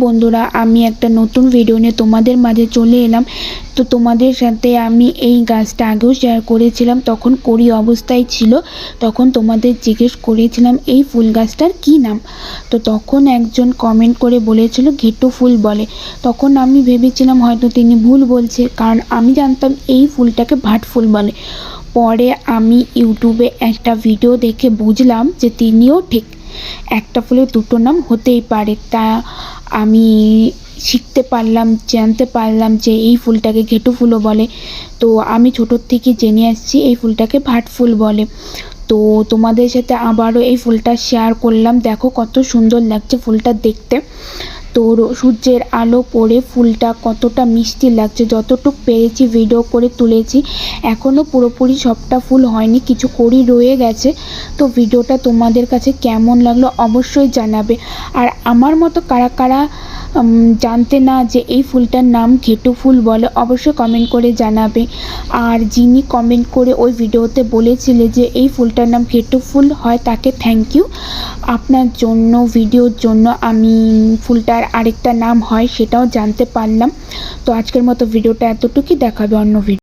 বন্ধুরা, আমি একটা নতুন ভিডিও নিয়ে তোমাদের মাঝে চলে এলাম। তো তোমাদের সাথে আমি এই গাছটা আগেও শেয়ার করেছিলাম, তখন কড়ি অবস্থায় ছিল। তখন তোমাদের জিজ্ঞেস করেছিলাম এই ফুল গাছটার কি নাম। তো তখন একজন কমেন্ট করে বলেছিল ঘেটু ফুল বলে। তখন আমি ভেবেছিলাম হয়তো তিনি ভুল বলছে, কারণ আমি জানতাম এই ফুলটাকে ভাট ফুল বলে। পরে আমি ইউটিউবে একটা ভিডিও দেখে বুঝলাম যে তিনিও ঠিক, একটা ফুলের দুটো নাম হতেই পারে। তা আমি শিখতে পারলাম, জানতে পারলাম যে এই ফুলটাকে ঘেটু ফুলও বলে। তো আমি ছোটোর থেকে জেনে আসছি এই ফুলটাকে ভাট ফুল বলে। তো তোমাদের সাথে আবারও এই ফুলটা শেয়ার করলাম। দেখো কত সুন্দর লাগছে ফুলটা দেখতে। তো সূর্যের আলো পড়ে ফুলটা কতটা মিষ্টি লাগছে, যতটুকু পেরেছি ভিডিও করে তুলেছি। এখনও পুরোপুরি সবটা ফুল হয়নি, কিছু কড়ি রয়ে গেছে। তো ভিডিওটা তোমাদের কাছে কেমন লাগলো অবশ্যই জানাবে। আর আমার মতো কারা কারা জানতে না যে এই ফুলটার নাম ঘেটু ফুল বলে, অবশ্যই কমেন্ট করে জানাবে। আর যিনি কমেন্ট করে ওই ভিডিওতে বলেছিলে যে এই ফুলটার নাম ঘেটু ফুল হয়, তাকে থ্যাংক ইউ। আপনার জন্য, ভিডিওর জন্য আমি ফুলটার আরেকটা নাম হয় সেটাও জানতে পারলাম। তো আজকের মতো ভিডিওটা এতটুকুই, দেখাবে অন্য ভিডিও।